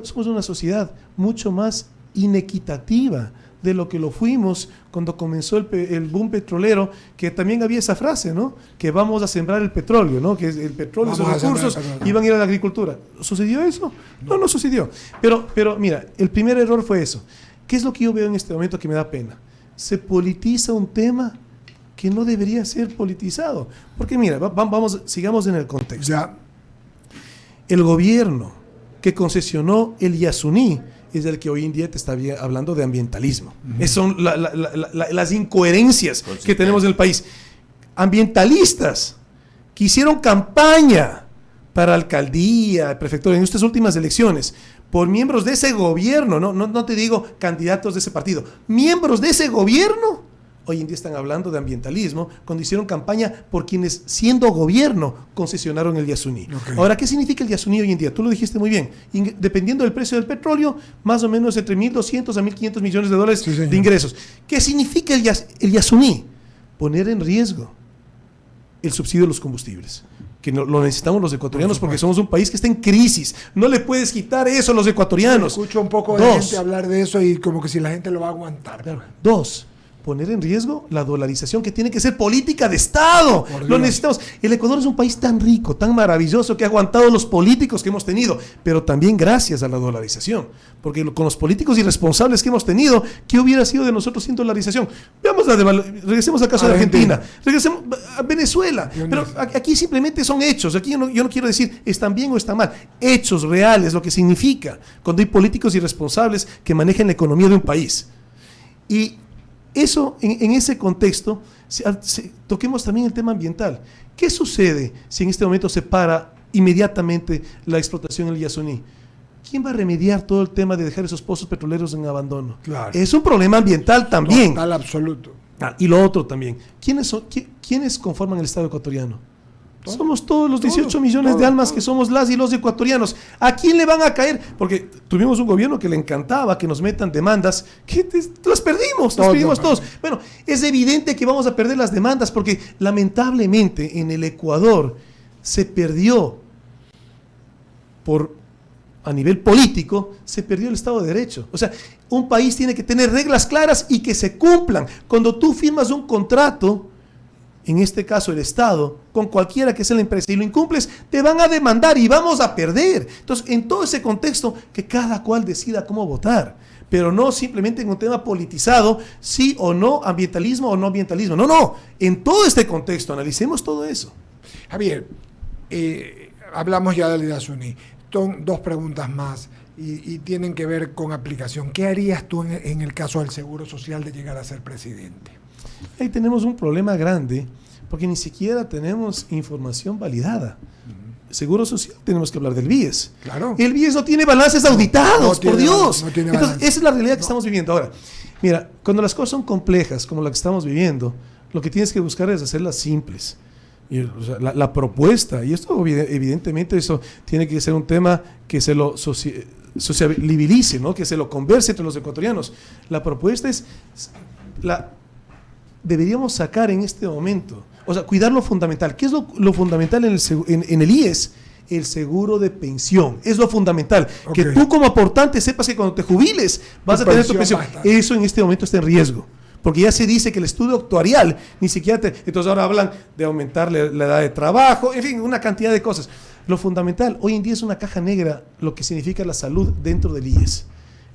Somos una sociedad mucho más inequitativa de lo que lo fuimos cuando comenzó el boom petrolero, que también había esa frase, ¿no? Que vamos a sembrar el petróleo, ¿no? Que el petróleo, esos recursos iban a ir a la agricultura. ¿Sucedió eso? No sucedió. Pero mira, el primer error fue eso. ¿Qué es lo que yo veo en este momento que me da pena? Se politiza un tema que no debería ser politizado. Porque mira, sigamos en el contexto. Ya. El gobierno que concesionó el Yasuní es el que hoy en día te está hablando de ambientalismo. Esas son las incoherencias que tenemos en el país. Ambientalistas que hicieron campaña para alcaldía, prefectura, en estas últimas elecciones, por miembros de ese gobierno, no te digo candidatos de ese partido, miembros de ese gobierno, hoy en día están hablando de ambientalismo cuando hicieron campaña por quienes, siendo gobierno, concesionaron el Yasuní. Okay. Ahora, ¿qué significa el Yasuní hoy en día? Tú lo dijiste muy bien. Dependiendo del precio del petróleo, más o menos entre 1.200 a 1.500 millones de dólares de ingresos. ¿Qué significa el Yasuní? Poner en riesgo el subsidio de los combustibles, que lo necesitamos los ecuatorianos porque somos un país que está en crisis. No le puedes quitar eso a los ecuatorianos. Escucho un poco de gente hablar de eso y como que si la gente lo va a aguantar. Claro. 2, poner en riesgo la dolarización, que tiene que ser política de Estado. Lo necesitamos. El Ecuador es un país tan rico, tan maravilloso, que ha aguantado los políticos que hemos tenido, pero también gracias a la dolarización. Porque con los políticos irresponsables que hemos tenido, ¿qué hubiera sido de nosotros sin dolarización? Regresemos al caso de Argentina, regresemos a Venezuela. Pero aquí simplemente son hechos. Aquí yo no quiero decir están bien o están mal. Hechos reales, lo que significa cuando hay políticos irresponsables que manejan la economía de un país. Y eso, en ese contexto, toquemos también el tema ambiental. ¿Qué sucede si en este momento se para inmediatamente la explotación del Yasuní? ¿Quién va a remediar todo el tema de dejar esos pozos petroleros en abandono? Claro. Es un problema ambiental también. Total, absoluto. Y lo otro también. ¿Quiénes conforman el Estado ecuatoriano? Somos todos los 18 millones de almas que somos las y los ecuatorianos. ¿A quién le van a caer? Porque tuvimos un gobierno que le encantaba que nos metan demandas, que las perdimos todos. Bueno, es evidente que vamos a perder las demandas porque lamentablemente en el Ecuador se perdió a nivel político, se perdió el Estado de Derecho. O sea, un país tiene que tener reglas claras y que se cumplan. Cuando tú firmas un contrato, en este caso el Estado, con cualquiera que sea la empresa, y lo incumples, te van a demandar y vamos a perder. Entonces, en todo ese contexto, que cada cual decida cómo votar, pero no simplemente en un tema politizado, sí o no, ambientalismo o no ambientalismo. No, en todo este contexto, analicemos todo eso. Javier, hablamos ya del Yasuní. Son 2 preguntas más y tienen que ver con aplicación. ¿Qué harías tú en el caso del Seguro Social de llegar a ser presidente? Ahí tenemos un problema grande porque ni siquiera tenemos información validada. Seguro Social, tenemos que hablar del BIES. Claro. El BIES no tiene balances auditados, por Dios. Entonces, esa es la realidad que estamos viviendo ahora. Mira, cuando las cosas son complejas, como la que estamos viviendo, lo que tienes que buscar es hacerlas simples. La propuesta, y esto evidentemente eso tiene que ser un tema que se lo sociabilice, ¿no? Que se lo converse entre los ecuatorianos. La propuesta es deberíamos sacar en este momento, o sea, cuidar lo fundamental. ¿Qué es lo fundamental en el IES? El seguro de pensión, es lo fundamental. Okay. Que tú como aportante sepas que cuando te jubiles vas a tener tu pensión. Eso en este momento está en riesgo, porque ya se dice que el estudio actuarial ni siquiera entonces ahora hablan de aumentar la edad de trabajo, en fin, una cantidad de cosas. Lo fundamental, hoy en día es una caja negra lo que significa la salud dentro del IES.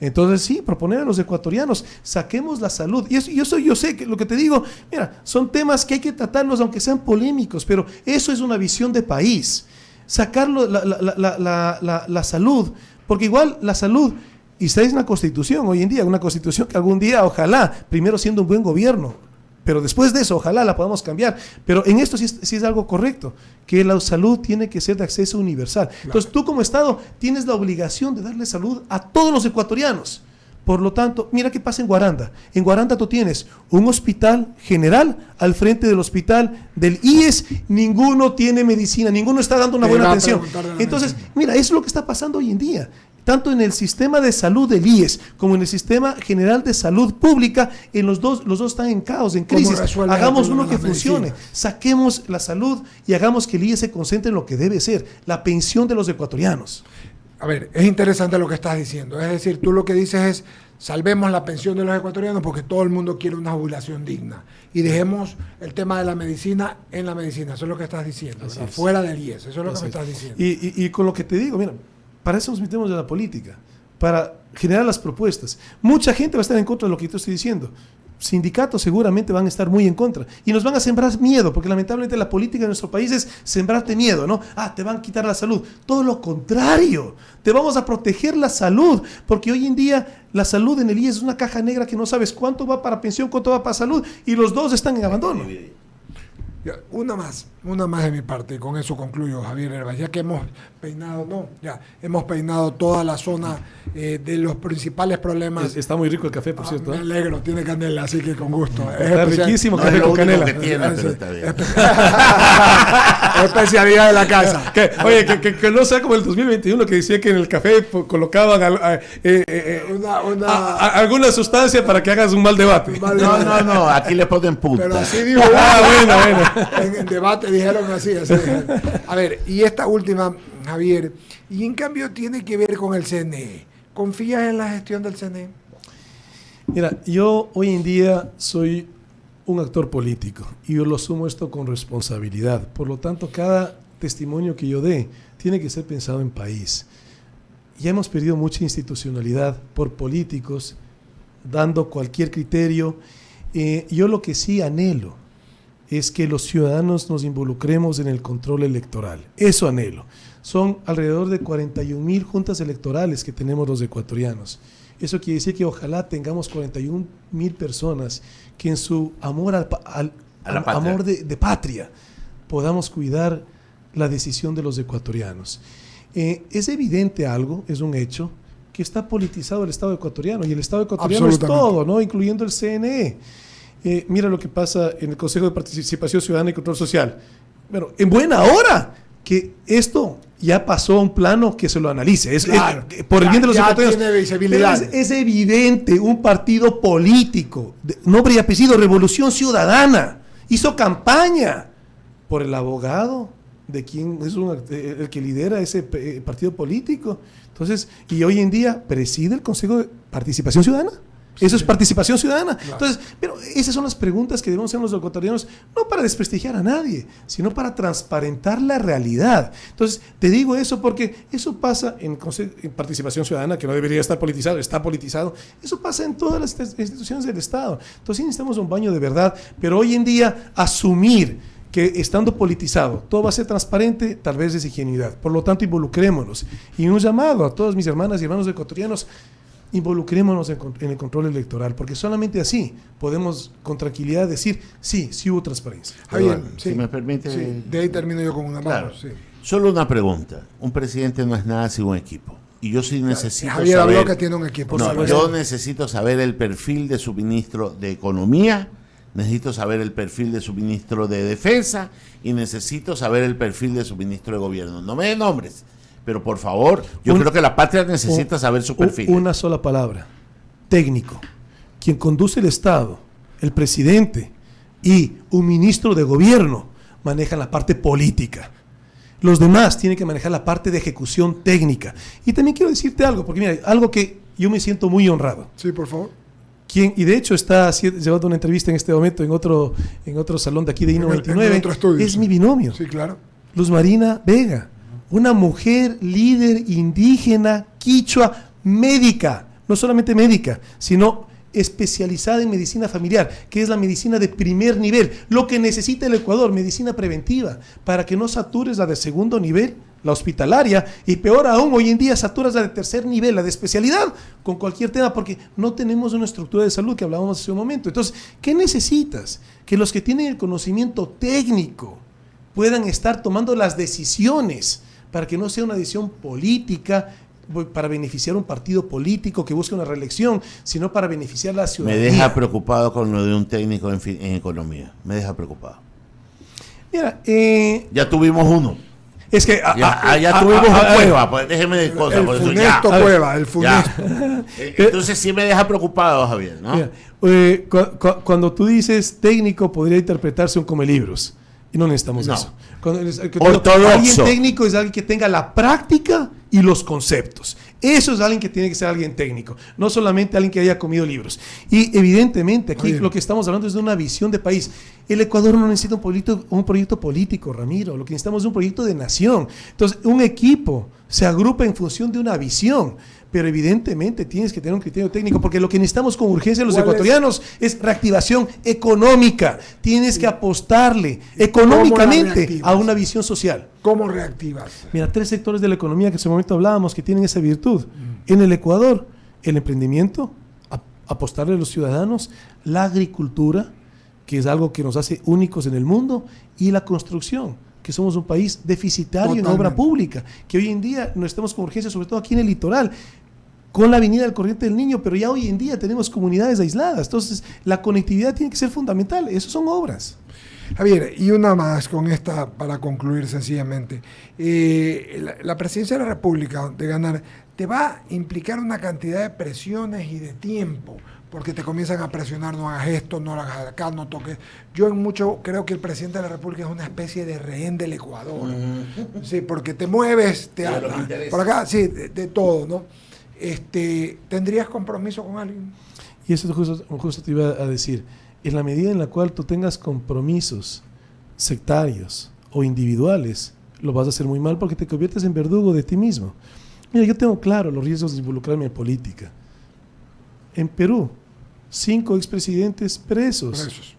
Entonces sí, proponer a los ecuatorianos, saquemos la salud. Y eso yo sé que lo que te digo, mira, son temas que hay que tratarlos aunque sean polémicos, pero eso es una visión de país. sacarlo, la salud, porque igual la salud, y está en la Constitución hoy en día, una Constitución que algún día, ojalá, primero siendo un buen gobierno, pero después de eso, ojalá la podamos cambiar. Pero en esto sí es algo correcto, que la salud tiene que ser de acceso universal. Claro. Entonces tú como Estado tienes la obligación de darle salud a todos los ecuatorianos. Por lo tanto, mira qué pasa en Guaranda. En Guaranda tú tienes un hospital general al frente del hospital del IES, ninguno tiene medicina, ninguno está dando una buena atención. Entonces, mira, eso es lo que está pasando hoy en día. Tanto en el sistema de salud del IES como en el sistema general de salud pública, los dos están en caos, en crisis. Hagamos uno que funcione, saquemos la salud y hagamos que el IES se concentre en lo que debe ser, la pensión de los ecuatorianos. A ver, es interesante lo que estás diciendo. Es decir, tú lo que dices es, salvemos la pensión de los ecuatorianos porque todo el mundo quiere una jubilación digna. Y dejemos el tema de la medicina en la medicina. Eso es lo que estás diciendo, fuera del IES. Eso es lo que me estás diciendo. Y con lo que te digo, mira, para eso nos metemos en la política, para generar las propuestas. Mucha gente va a estar en contra de lo que yo estoy diciendo. Sindicatos seguramente van a estar muy en contra y nos van a sembrar miedo, porque lamentablemente la política de nuestro país es sembrarte miedo, ¿no? Te van a quitar la salud. Todo lo contrario, te vamos a proteger la salud, porque hoy en día la salud en el IES es una caja negra que no sabes cuánto va para pensión, cuánto va para salud, y los dos están en abandono. Una más de mi parte, y con eso concluyo, Javier Herbas, ya que hemos peinado toda la zona de los principales problemas. Está muy rico el café, por cierto. Me alegro, tiene canela, así que con gusto. Está riquísimo café con canela. Que tiene, pero está bien. Especialidad de la casa. Que no sea como el 2021 que decía que en el café colocaban alguna sustancia para que hagas un mal debate. No, aquí le ponen puta. Pero así digo. Bueno. En debate dijeron así. A ver, y esta última, Javier, y en cambio tiene que ver con el CNE. ¿Confías en la gestión del CNE? Mira, yo hoy en día soy un actor político y yo lo asumo esto con responsabilidad. Por lo tanto, cada testimonio que yo dé tiene que ser pensado en país. Ya hemos perdido mucha institucionalidad por políticos dando cualquier criterio. Yo lo que sí anhelo es que los ciudadanos nos involucremos en el control electoral. Eso anhelo. Son alrededor de 41,000 juntas electorales que tenemos los ecuatorianos. Eso quiere decir que ojalá tengamos 41,000 personas que en su amor amor de patria podamos cuidar la decisión de los ecuatorianos. Es evidente algo, es un hecho, que está politizado el Estado ecuatoriano, y el Estado ecuatoriano es todo, ¿no? Incluyendo el CNE. Mira lo que pasa en el Consejo de Participación Ciudadana y Control Social. Bueno, en buena hora que esto ya pasó a un plano que se lo analice. Por el bien de los ecuatorianos. Tiene visibilidad. Es evidente, un partido político, nombre y apellido, Revolución Ciudadana, hizo campaña por el abogado de quien es el que lidera ese partido político. Entonces, y hoy en día preside el Consejo de Participación Ciudadana. Eso es participación ciudadana. Claro. Entonces, pero esas son las preguntas que debemos hacer los ecuatorianos, no para desprestigiar a nadie, sino para transparentar la realidad. Entonces, te digo eso porque eso pasa en participación ciudadana, que no debería estar politizado, está politizado. Eso pasa en todas las instituciones del Estado. Entonces, sí necesitamos un baño de verdad, pero hoy en día asumir que estando politizado todo va a ser transparente, tal vez es ingenuidad. Por lo tanto, involucrémonos. Y un llamado a todas mis hermanas y hermanos ecuatorianos: involucrémonos en el control electoral, porque solamente así podemos con tranquilidad decir sí hubo transparencia. Javier, si me permite. Sí, de ahí termino yo con una mano. Sí. Solo una pregunta. Un presidente no es nada sin un equipo. Y yo sí necesito Javier saber. habló que tiene un equipo. Yo necesito saber el perfil de su ministro de Economía, necesito saber el perfil de su ministro de Defensa y necesito saber el perfil de su ministro de Gobierno. No me den nombres, pero por favor, yo creo que la patria necesita saber su perfil. Una sola palabra: técnico. Quien conduce el Estado, el presidente y un ministro de Gobierno manejan la parte política. Los demás tienen que manejar la parte de ejecución técnica. Y también quiero decirte algo, porque mira, algo que yo me siento muy honrado. Sí, por favor. Y de hecho está llevando una entrevista en este momento en otro salón de aquí de I-99. Es mi binomio. Sí, claro. Luz Marina Vega, una mujer líder indígena, quichua, médica, no solamente médica, sino especializada en medicina familiar, que es la medicina de primer nivel, lo que necesita el Ecuador, medicina preventiva, para que no satures la de segundo nivel la hospitalaria, y peor aún, hoy en día saturas la de tercer nivel, la de especialidad, con cualquier tema, porque no tenemos una estructura de salud que hablábamos hace un momento. Entonces, ¿qué necesitas? Que los que tienen el conocimiento técnico puedan estar tomando las decisiones para que no sea una decisión política para beneficiar un partido político que busque una reelección, sino para beneficiar a la ciudadanía. Me deja preocupado con lo de un técnico en economía. Me deja preocupado. Mira, ya tuvimos uno. Es que ya tuvimos un Cueva, pues déjeme de cosas. El por eso, funesto ya. Cueva, el funesto. Entonces sí me deja preocupado, Javier, ¿no? Mira, cuando tú dices técnico, podría interpretarse un come libros. Y no necesitamos eso. Alguien técnico es alguien que tenga la práctica y los conceptos. Eso es alguien que tiene que ser alguien técnico, no solamente alguien que haya comido libros. Y evidentemente aquí lo que estamos hablando es de una visión de país. El Ecuador no necesita un proyecto político, Ramiro. Lo que necesitamos es un proyecto de nación. Entonces, un equipo se agrupa en función de una visión. Pero evidentemente tienes que tener un criterio técnico, porque lo que necesitamos con urgencia los ecuatorianos es reactivación económica. Tienes que apostarle económicamente a una visión social. ¿Cómo reactivas? Mira, 3 sectores de la economía que en ese momento hablábamos que tienen esa virtud. En el Ecuador, el emprendimiento, apostarle a los ciudadanos, la agricultura, que es algo que nos hace únicos en el mundo, y la construcción, que somos un país deficitario en obra pública, que hoy en día no estamos con urgencia, sobre todo aquí en el litoral, con la avenida del Corriente del Niño, pero ya hoy en día tenemos comunidades aisladas. Entonces, la conectividad tiene que ser fundamental. Esas son obras. Javier, y una más con esta para concluir sencillamente. La presidencia de la República de ganar te va a implicar una cantidad de presiones y de tiempo, porque te comienzan a presionar, no hagas esto, no lo hagas acá, no toques. Yo en mucho creo que el presidente de la República es una especie de rehén del Ecuador. Sí, porque te mueves, te habla, por acá, sí, de todo, ¿no? ¿Tendrías compromiso con alguien? Y eso justo te iba a decir. En la medida en la cual tú tengas compromisos sectarios o individuales, lo vas a hacer muy mal porque te conviertes en verdugo de ti mismo. Mira, yo tengo claro los riesgos de involucrarme en política. En Perú, 5 expresidentes presos.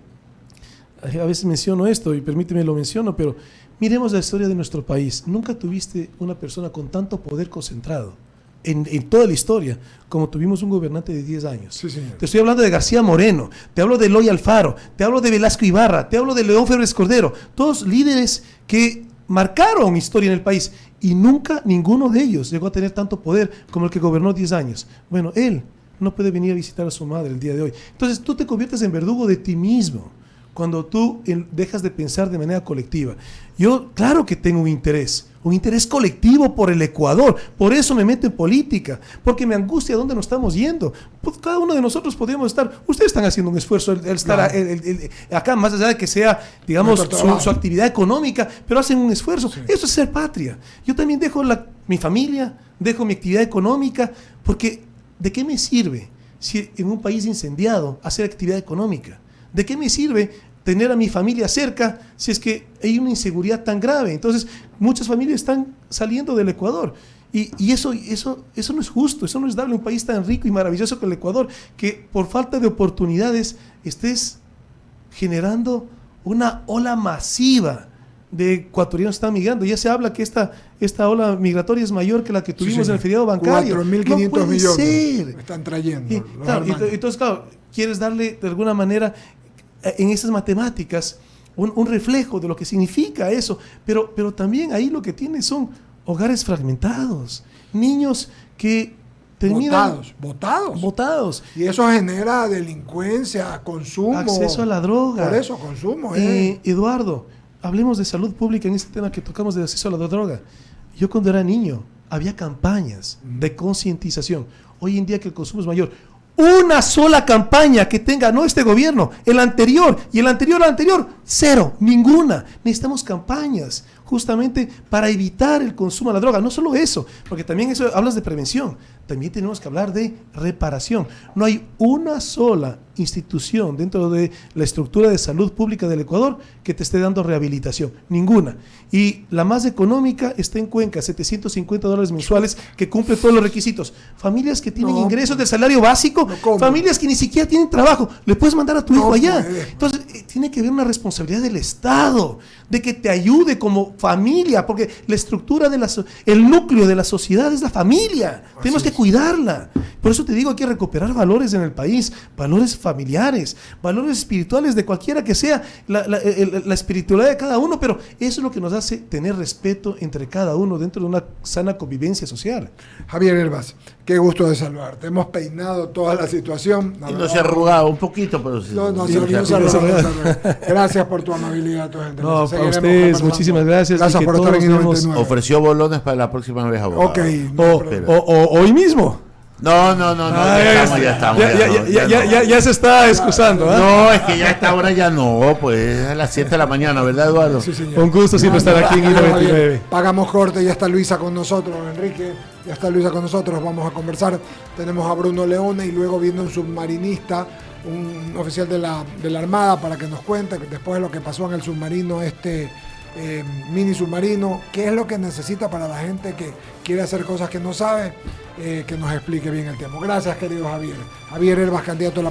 A veces menciono esto y permíteme lo menciono, pero miremos la historia de nuestro país. Nunca tuviste una persona con tanto poder concentrado en toda la historia como tuvimos un gobernante de 10 años. Sí, señor. Te estoy hablando de García Moreno, te hablo de Eloy Alfaro, te hablo de Velasco Ibarra, te hablo de León Febres Cordero, todos líderes que marcaron historia en el país y nunca ninguno de ellos llegó a tener tanto poder como el que gobernó 10 años. Bueno, él no puede venir a visitar a su madre el día de hoy. Entonces tú te conviertes en verdugo de ti mismo cuando tú dejas de pensar de manera colectiva. Yo, claro que tengo un interés colectivo por el Ecuador, por eso me meto en política, porque me angustia dónde nos estamos yendo. Pues cada uno de nosotros podríamos estar, ustedes están haciendo un esfuerzo el estar acá, más allá de que sea, digamos, su actividad económica, pero hacen un esfuerzo. Sí. Eso es ser patria. Yo también dejo mi familia, dejo mi actividad económica, porque ¿de qué me sirve si en un país incendiado hacer actividad económica? ¿De qué me sirve tener a mi familia cerca si es que hay una inseguridad tan grave? Entonces, muchas familias están saliendo del Ecuador. Y eso no es justo, eso no es dable a un país tan rico y maravilloso como el Ecuador, que por falta de oportunidades estés generando una ola masiva de ecuatorianos que están migrando. Ya se habla que esta ola migratoria es mayor que la que tuvimos en el feriado bancario. 4.500 millones ser. están trayendo. Entonces, claro, quieres darle de alguna manera en esas matemáticas un reflejo de lo que significa eso, pero también ahí lo que tienes son hogares fragmentados, niños que terminan botados. Y eso genera delincuencia, consumo. Acceso a la droga. Por eso, consumo. Eduardo, hablemos de salud pública en este tema que tocamos de acceso a la droga. Yo cuando era niño había campañas de concientización. Hoy en día que el consumo es mayor, una sola campaña que tenga, no este gobierno, el anterior y el anterior, cero, ninguna. Necesitamos campañas justamente para evitar el consumo de la droga. No solo eso, porque también eso hablas de prevención, también tenemos que hablar de reparación. No hay una sola institución dentro de la estructura de salud pública del Ecuador que te esté dando rehabilitación. Ninguna. Y la más económica está en Cuenca, $750 mensuales, que cumple todos los requisitos. Familias que tienen ingresos del salario básico, familias que ni siquiera tienen trabajo, le puedes mandar a tu hijo allá. Entonces, tiene que haber una responsabilidad del Estado, de que te ayude como familia, porque la estructura el núcleo de la sociedad es la familia. Tenemos que cuidarla. Por eso te digo, hay que recuperar valores en el país, valores familiares, valores espirituales de cualquiera que sea la espiritualidad de cada uno, pero eso es lo que nos hace tener respeto entre cada uno dentro de una sana convivencia social. Javier Herbas, qué gusto de saludarte. Hemos peinado toda la situación. Y no se ha arrugado un poquito, pero sí. No se ha arrugado. Gracias por tu amabilidad, tu gente. No, para ustedes, muchísimas gracias. Gracias por estar aquí en 99. Ofreció bolones para la próxima vez, abogado. Ok. Hoy mismo. No, ya estamos. Ya se está excusando. No, es que ya a esta hora ya no, pues a las 7 de la mañana, ¿verdad, Eduardo? Sí, señor. Un gusto siempre estar aquí en I99. Pagamos corte, ya está Luisa con nosotros, Enrique, ya está Luisa con nosotros, vamos a conversar. Tenemos a Bruno Leone y luego viene un submarinista, un oficial de la Armada, para que nos cuente después de lo que pasó en el submarino, mini submarino, qué es lo que necesita para la gente que quiere hacer cosas que no sabe, que nos explique bien el tema. Gracias, querido Javier. Javier Herbas, candidato a la